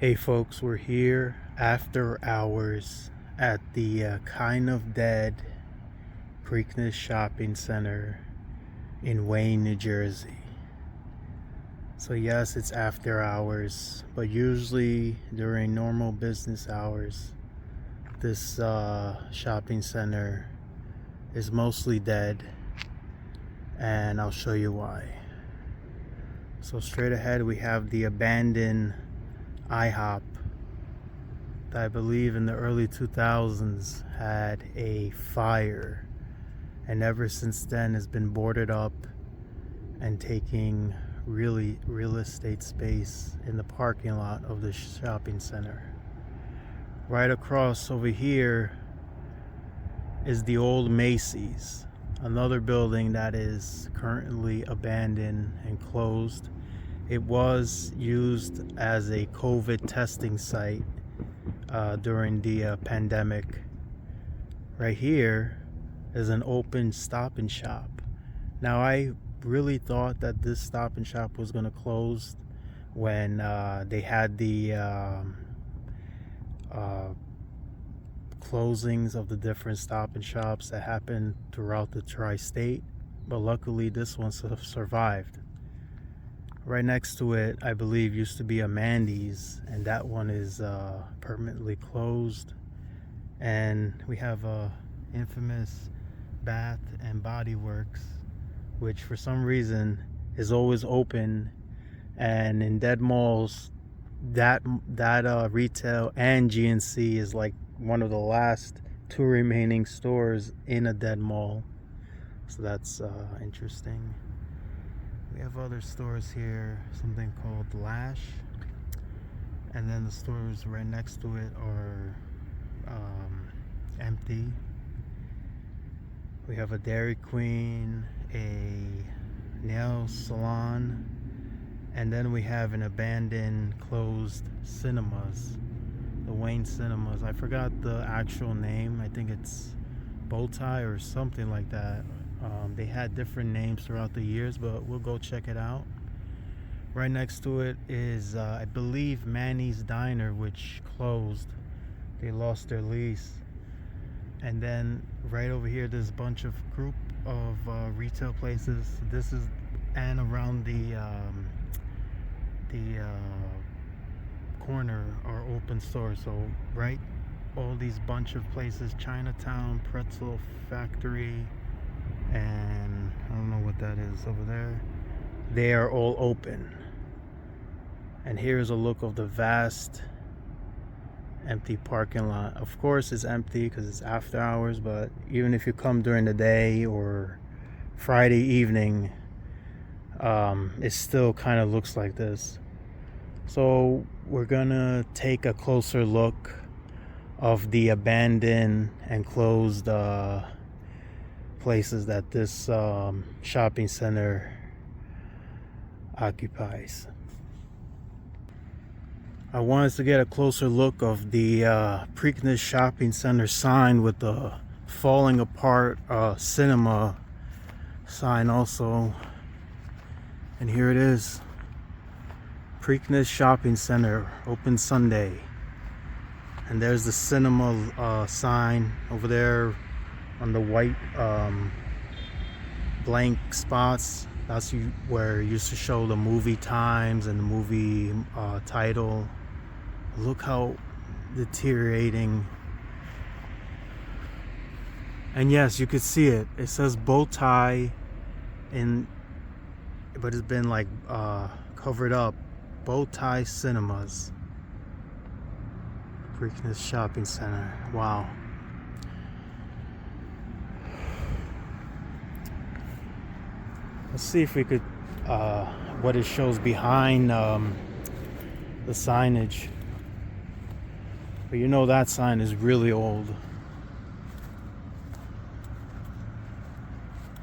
Hey folks, we're here after hours at the kind of dead Preakness Shopping Center in Wayne, New Jersey. So yes, it's after hours, but usually during normal business hours, this shopping center is mostly dead, and I'll show you why. So straight ahead we have the abandoned IHOP that I believe in the early 2000s had a fire, and ever since then has been boarded up and taking real estate space in the parking lot of the shopping center. Right across over here is the old Macy's, another building that is currently abandoned and closed. It was used as a COVID testing site during the pandemic. Right here is an open Stop and Shop. Now, I really thought that this Stop and Shop was going to close when they had the closings of the different Stop and Shops that happened throughout the tri-state, but luckily this one survived. Right next to it, I believe, used to be a Manny's, and that one is permanently closed. And we have a infamous Bath and Body Works, which for some reason is always open. And in dead malls, that retail and GNC is like one of the last two remaining stores in a dead mall. So that's interesting. We have other stores here, something called Lash, and then the stores right next to it are empty. We have a Dairy Queen, a nail salon, and then we have an abandoned closed cinemas, the Wayne Cinemas. I forgot the actual name. I think it's Bowtie or something like that. They had different names throughout the years, but we'll go check it out. Right next to it is, I believe, Manny's Diner, which closed. They lost their lease. And then right over here, there's a bunch of group of retail places. This is, and around the corner are open stores. So right, all these bunch of places, Chinatown, Pretzel Factory, and I don't know what that is over there. They are all open. And here's a look of the vast empty parking lot. Of course it's empty because it's after hours, but even if you come during the day or Friday evening, it still kind of looks like this. So we're gonna take a closer look of the abandoned and closed places that this shopping center occupies. I wanted to get a closer look of the Preakness Shopping Center sign with the falling apart cinema sign also. And here it is. Preakness Shopping Center, open Sunday. And there's the cinema sign over there on the white blank spots. That's where it used to show the movie times and the movie title. Look how deteriorating. And yes, you could see it. It says bow tie but it's been like covered up. Bow Tie Cinemas. Preakness Shopping Center. Wow. Let's see if we could what it shows behind the signage. But you know that sign is really old.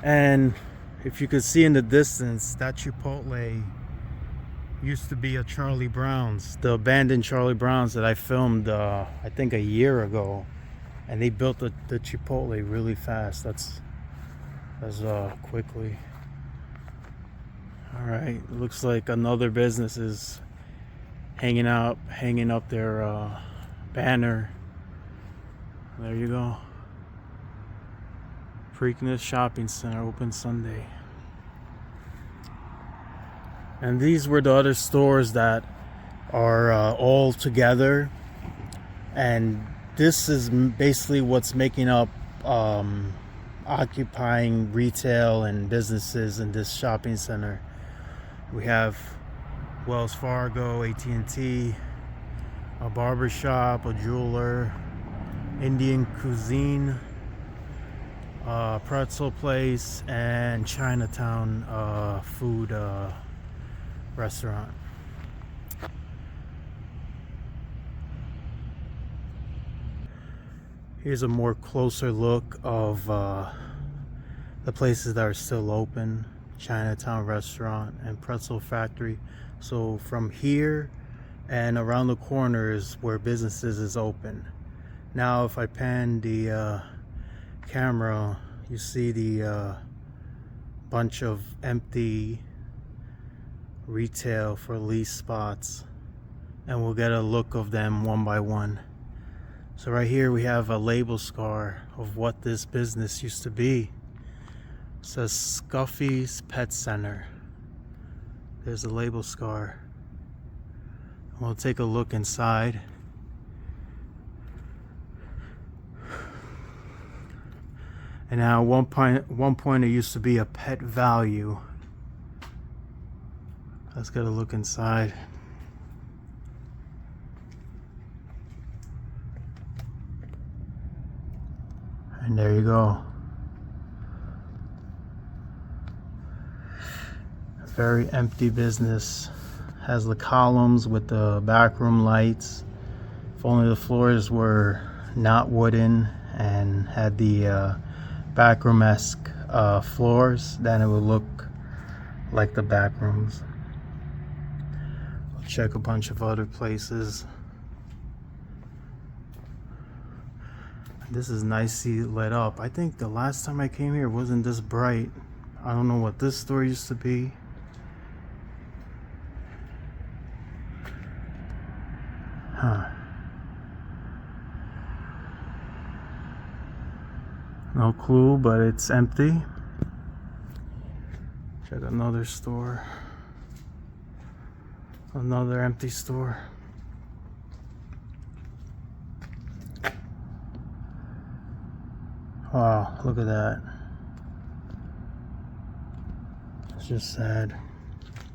And if you could see in the distance, that Chipotle used to be a Charlie Brown's, the abandoned Charlie Brown's that I filmed I think a year ago. And they built the Chipotle really fast. That's quickly. All right, looks like another business is hanging up their banner. There you go. Preakness Shopping Center, open Sunday. And these were the other stores that are all together, and this is basically what's making up occupying retail and businesses in this shopping center. We have Wells Fargo, AT&T, a barber shop, a jeweler, Indian cuisine, pretzel place, and Chinatown food restaurant. Here's a more closer look of the places that are still open. Chinatown restaurant and pretzel factory. So from here and around the corners where businesses is open. Now if I pan the camera, you see the bunch of empty retail for lease spots, and we'll get a look of them one by one. So right here we have a label scar of what this business used to be. It says Scuffy's Pet Center. There's a label scar. We'll take a look inside. And now at one point it used to be a Pet Value. Let's get a look inside. And there you go. Very empty business. Has the columns with the backroom lights. If only the floors were not wooden and had the backroom-esque floors, then it would look like the backrooms. I'll check a bunch of other places. This is nicely lit up. I think the last time I came here wasn't this bright. I don't know what this store used to be. Huh. No clue, but it's empty. Check another store. Another empty store. Wow, look at that. It's just sad.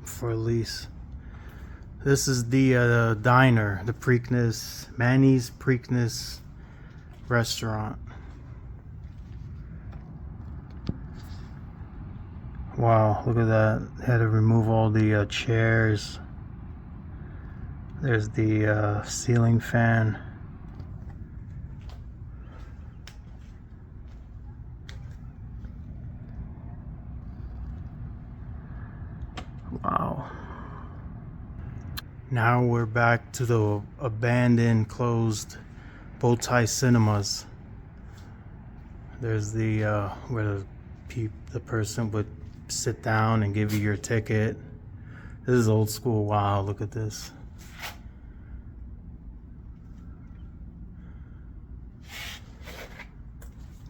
For a lease. This is the diner, the Preakness, Manny's Preakness restaurant. Wow, look at that. They had to remove all the chairs. There's the ceiling fan. Wow. Now we're back to the abandoned, closed Bowtie Cinemas. There's the where the person would sit down and give you your ticket. This is old school. Wow, look at this.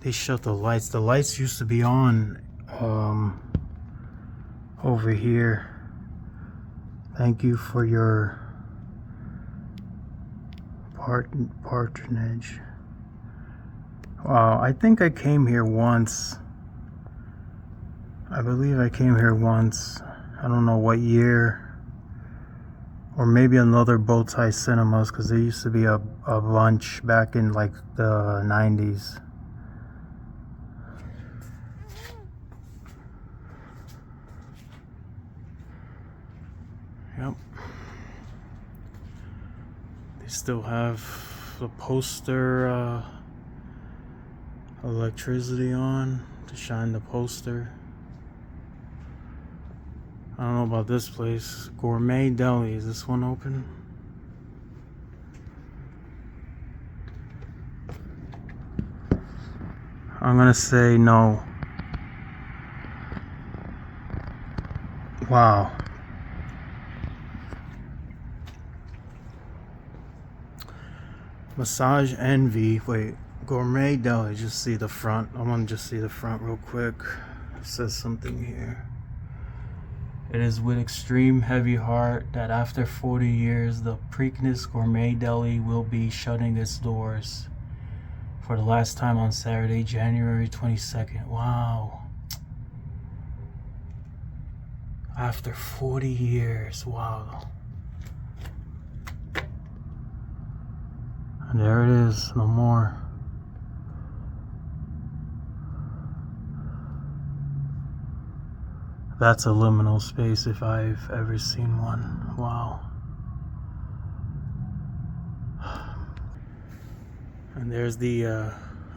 They shut the lights. The lights used to be on over here. Thank you for your patronage. Wow, I think I came here once. I believe I came here once. I don't know what year. Or maybe another Bowtie Cinemas, because there used to be a bunch back in like the 90s. Yep. They still have the poster electricity on to shine the poster. I don't know about this place. Gourmet Deli. Is this one open? I'm gonna say no. Wow. Massage Envy. Wait, Gourmet Deli. Just see the front. I want to just see the front real quick. It says something here. It is with extreme heavy heart that after 40 years, the Preakness Gourmet Deli will be shutting its doors for the last time on Saturday, January 22nd. Wow. After 40 years. Wow. And there it is. No more. That's a liminal space if I've ever seen one. Wow. And there's the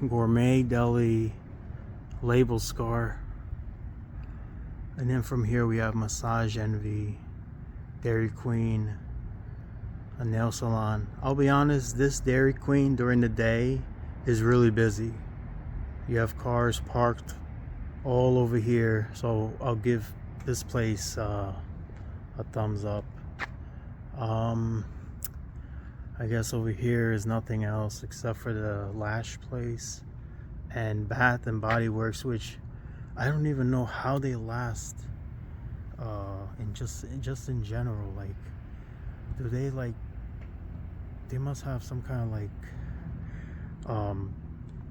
Gourmet Deli label scar. And then from here we have Massage Envy, Dairy Queen, a nail salon. I'll be honest, this Dairy Queen during the day is really busy. You have cars parked all over here, so I'll give this place a thumbs up. I guess over here is nothing else except for the lash place and Bath and Body Works, which I don't even know how they last and just in general. Like, do they, like, they must have some kind of like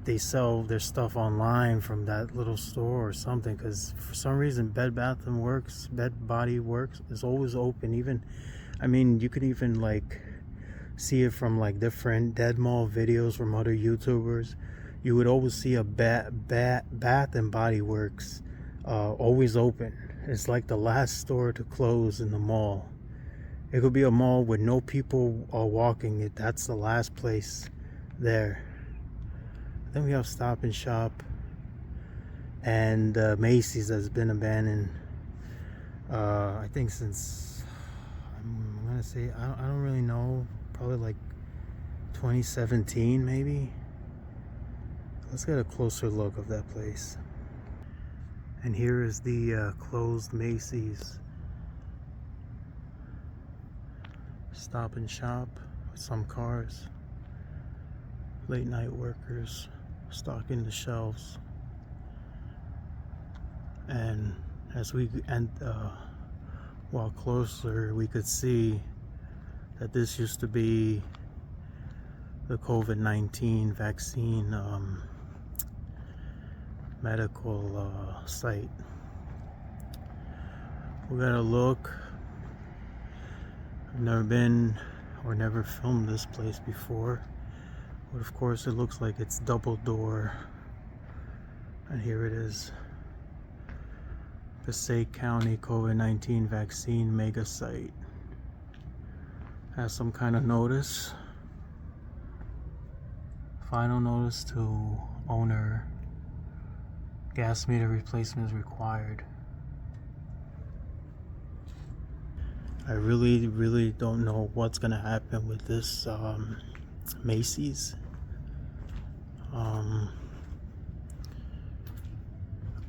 they sell their stuff online from that little store or something, because for some reason Bed Body Works is always open. Even, I mean, you could even like see it from like different Dead Mall videos from other YouTubers. You would always see a Bath and Body Works always open. It's like the last store to close in the mall. It could be a mall with no people walking it. That's the last place there. Then we have Stop and Shop and Macy's that's been abandoned. I think since, I'm gonna say, I don't really know, probably like 2017 maybe. Let's get a closer look of that place. And here is the closed Macy's. Stop and Shop with some cars. Late night workers stocking the shelves. And as we walk closer, we could see that this used to be the COVID-19 vaccine medical site. We gotta look. I've never been or never filmed this place before, but of course it looks like it's double door. And here it is, Passaic County COVID-19 vaccine mega site. Has some kind of notice. Final notice to owner. Gas meter replacement is required. I really don't know what's gonna happen with this Macy's.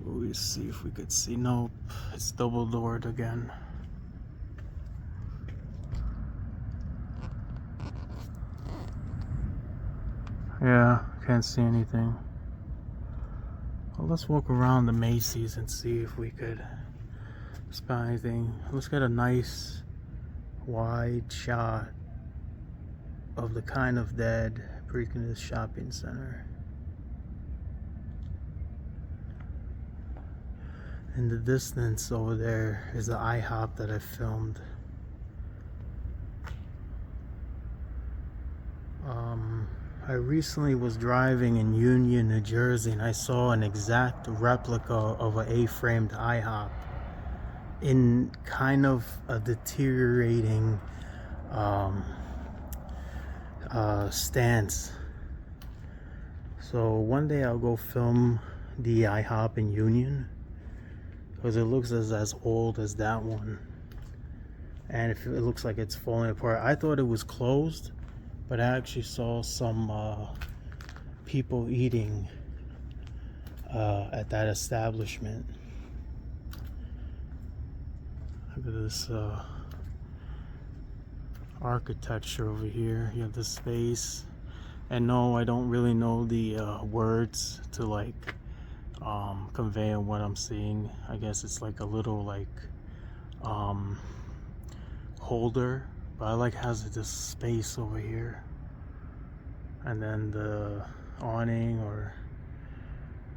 We'll see if we could see. Nope, it's double doored again. Yeah, can't see anything. Well, let's walk around the Macy's and see if we could spot anything. Let's get a nice wide shot of the kind of dead Preakness Shopping Center. In the distance over there is the IHOP that I filmed. I recently was driving in Union, New Jersey, and I saw an exact replica of an A-framed IHOP in kind of a deteriorating stance. So one day I'll go film the IHOP in Union, because it looks as old as that one, and if it looks like it's falling apart. I thought it was closed, but I actually saw some people eating at that establishment. Look at this architecture over here. You have the space. And no, I don't really know the words to like convey what I'm seeing. I guess it's like a little like holder, but I like has this space over here, and then the awning or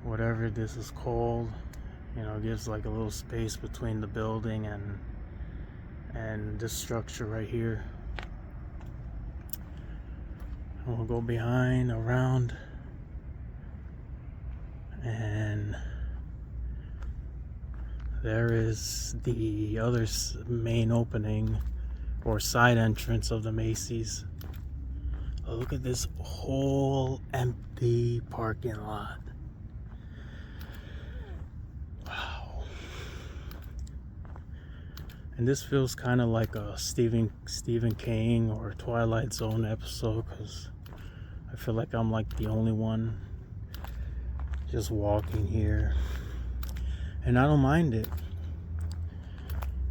whatever this is called, you know, gives like a little space between the building and this structure right here. And we'll go behind, around, and there is the other main opening or side entrance of the Macy's. Oh, look at this whole empty parking lot. Wow. And this feels kind of like a Stephen King or Twilight Zone episode, because I feel like I'm like the only one just walking here. And I don't mind it.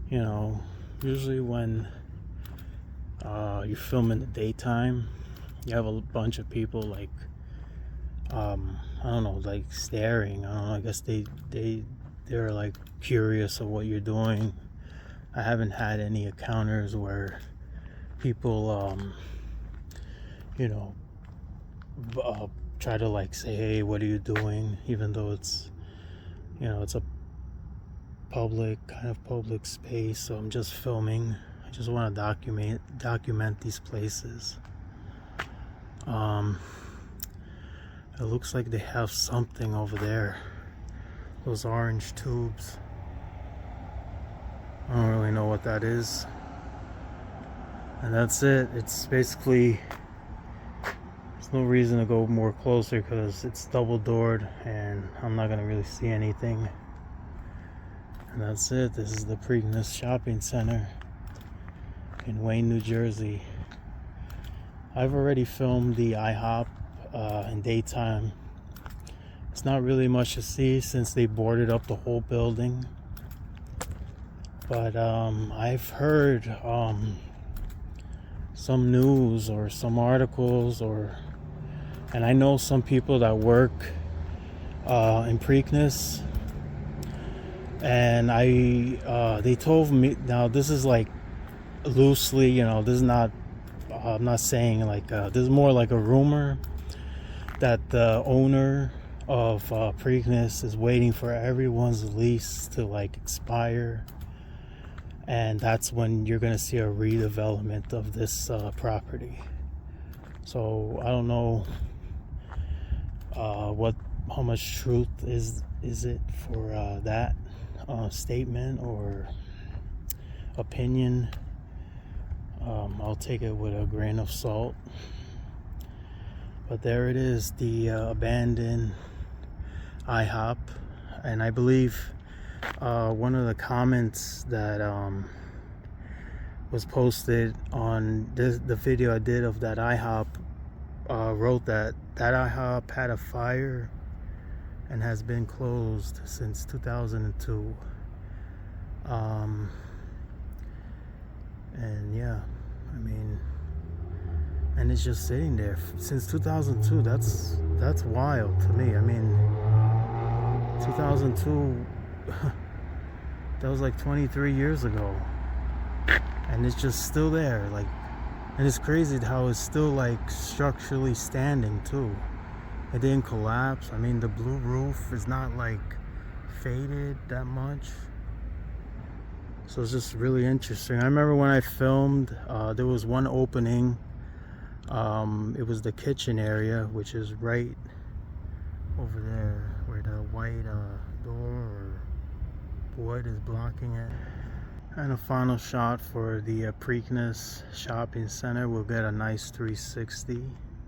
You know, usually when you film in the daytime, you have a bunch of people like I don't know, like staring. I don't know, I guess they're like curious of what you're doing. I haven't had any encounters where people you know, try to like say, hey, what are you doing, even though it's, you know, it's a kind of public space. So I'm just filming. I just want to document these places. It looks like they have something over there, those orange tubes. I don't really know what that is. And that's it. It's basically, there's no reason to go more closer because it's double doored and I'm not gonna really see anything. And that's it. This is the Preakness Shopping Center in Wayne, New Jersey. I've already filmed the IHOP in daytime. It's not really much to see since they boarded up the whole building. But I've heard some news or some articles, and I know some people that work in Preakness, and they told me, now this is like loosely, you know, this is not, I'm not saying like, this is more like a rumor that the owner of Preakness is waiting for everyone's lease to like expire, and that's when you're gonna see a redevelopment of this property. So I don't know how much truth is it for that statement or opinion. I'll take it with a grain of salt. But there it is, the abandoned IHOP. And I believe one of the comments that was posted on the video I did of that IHOP wrote that IHOP had a fire and has been closed since 2002. And yeah, I mean, and it's just sitting there since 2002. That's wild to me. I mean, 2002, that was like 23 years ago, and it's just still there. Like, and it's crazy how it's still like structurally standing too. It didn't collapse. I mean, the blue roof is not like faded that much. So it's just really interesting. I remember when I filmed, there was one opening. It was the kitchen area, which is right over there where the white door or wood is blocking it. And a final shot for the Preakness Shopping Center. We'll get a nice 360.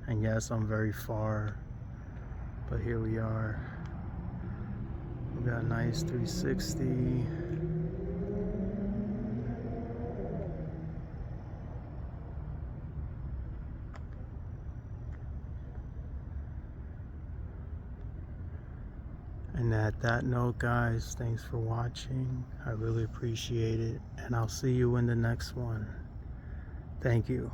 And yes, I'm very far, but here we are. We got a nice 360. And at that note, guys, thanks for watching. I really appreciate it. And I'll see you in the next one. Thank you.